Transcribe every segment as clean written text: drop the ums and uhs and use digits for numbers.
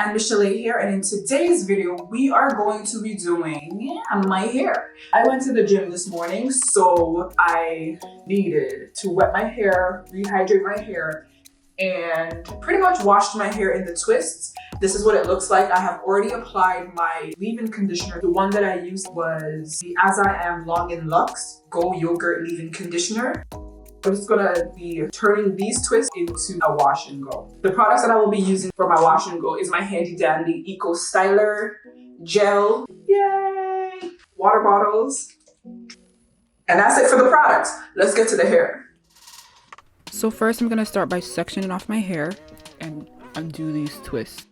and Michelae here, and in today's video we are going to be doing my hair. I went to the gym this morning, so I needed to wet my hair, rehydrate my hair, and pretty much washed my hair in the twists. This is what it looks like. I have already applied my leave-in conditioner. The one that I used was the As I Am Long in Luxe Go Yogurt Leave-In Conditioner. I'm just gonna be turning these twists into a wash and go. The products that I will be using for my wash and go is my handy dandy Eco Styler gel, yay, water bottles, and that's it for the products. Let's get to the hair. So first I'm gonna start by sectioning off my hair and undo these twists.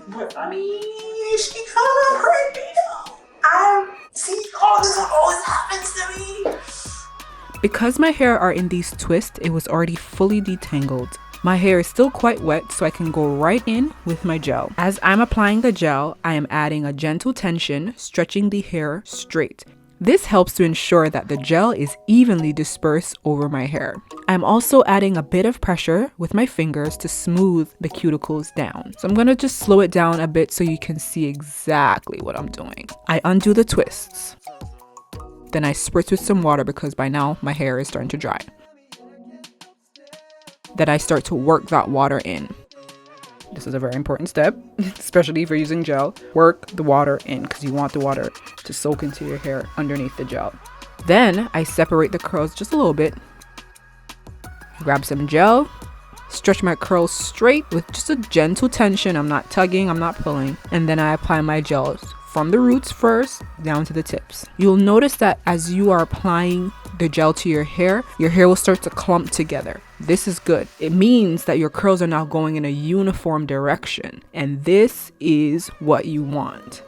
But I mean, she kind of pretty though. See, all this always happens to me. Because my hair are in these twists, it was already fully detangled. My hair is still quite wet, so I can go right in with my gel. As I'm applying the gel, I am adding a gentle tension, stretching the hair straight. This helps to ensure that the gel is evenly dispersed over my hair. I'm also adding a bit of pressure with my fingers to smooth the cuticles down. So I'm gonna just slow it down a bit so you can see exactly what I'm doing. I undo the twists. Then I spritz with some water because by now my hair is starting to dry. Then I start to work that water in. This is a very important step, especially if you're using gel. Work the water in because you want the water to soak into your hair underneath the gel. Then I separate the curls just a little bit. Grab some gel, stretch my curls straight with just a gentle tension. I'm not tugging, I'm not pulling. And then I apply my gels from the roots first down to the tips. You'll notice that as you are applying the gel to your hair will start to clump together. This is good. It means that your curls are now going in a uniform direction, and this is what you want.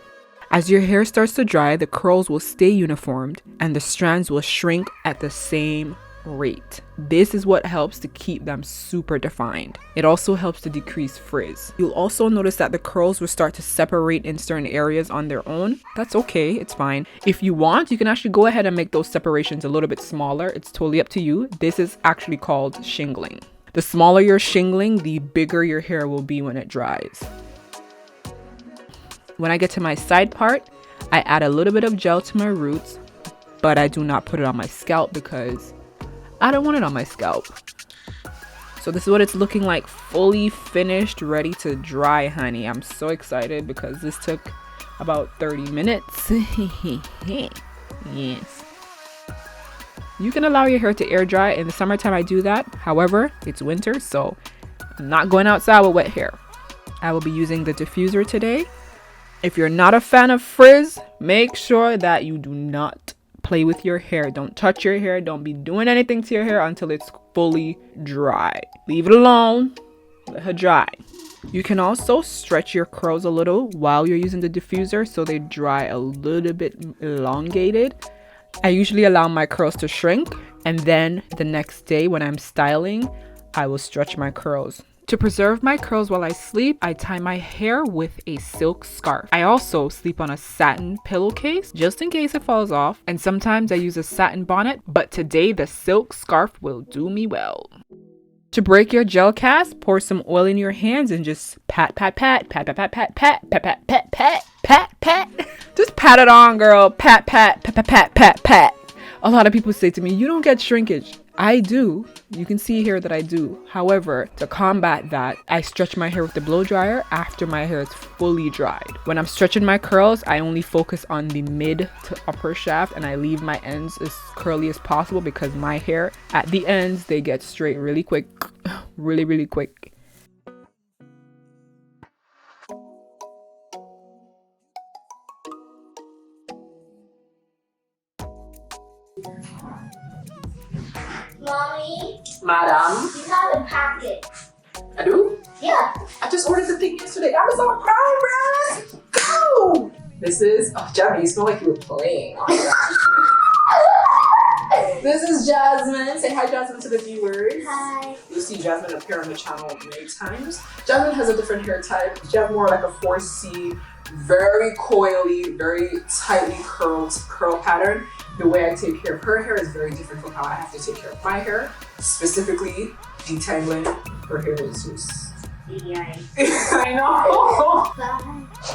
As your hair starts to dry, the curls will stay uniformed and the strands will shrink at the same rate. This is what helps to keep them super defined. It also helps to decrease frizz. You'll also notice that the curls will start to separate in certain areas on their own. That's okay, it's fine. If you want, you can actually go ahead and make those separations a little bit smaller. It's totally up to you. This is actually called shingling. The smaller your shingling, the bigger your hair will be when it dries. When I get to my side part, I add a little bit of gel to my roots, but I do not put it on my scalp because I don't want it on my scalp. So this is what it's looking like, fully finished, ready to dry, honey. I'm so excited because this took about 30 minutes. Yes. You can allow your hair to air dry. In the summertime, I do that. However, it's winter, so I'm not going outside with wet hair. I will be using the diffuser today. If you're not a fan of frizz, make sure that you do not play with your hair. Don't touch your hair. Don't be doing anything to your hair until it's fully dry. Leave it alone. Let her dry. You can also stretch your curls a little while you're using the diffuser so they dry a little bit elongated. I usually allow my curls to shrink, and then the next day when I'm styling, I will stretch my curls. To preserve my curls while I sleep, I tie my hair with a silk scarf. I also sleep on a satin pillowcase just in case it falls off, and sometimes I use a satin bonnet, but today the silk scarf will do me well. To break your gel cast, pour some oil in your hands and just pat, pat, pat, pat, pat, pat, pat, pat, pat, pat, pat, pat, pat, pat. Just pat it on, girl. Pat, pat, pat, pat, pat, pat, pat. A lot of people say to me, you don't get shrinkage. I do. You can see here that I do. However, to combat that, I stretch my hair with the blow dryer after my hair is fully dried. When I'm stretching my curls, I only focus on the mid to upper shaft and I leave my ends as curly as possible because my hair at the ends, they get straight really quick. Really, really quick. Mommy, Madam, you have a packet. I do? Yeah. I just ordered the thing yesterday. Amazon Prime, bruh. Let's go. This is, oh, Jamie, you smell like you were playing. Oh my gosh. This is Jasmine. Say hi, Jasmine, to the viewers. Hi. You'll see Jasmine appear on the channel many times. Jasmine has a different hair type. She has more like a 4C, very coily, very tightly curled curl pattern. The way I take care of her hair is very different from how I have to take care of my hair. Specifically, detangling her hair is just I know.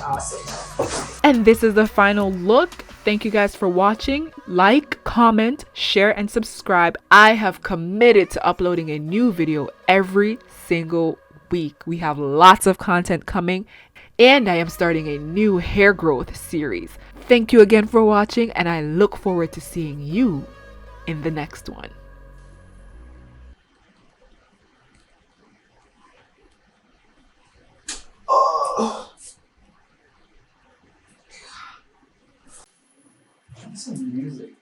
Awesome. And this is the final look. Thank you guys for watching. Like, comment, share, and subscribe. I have committed to uploading a new video every single week. We have lots of content coming, and I am starting a new hair growth series. Thank you again for watching, and I look forward to seeing you in the next one. Some music.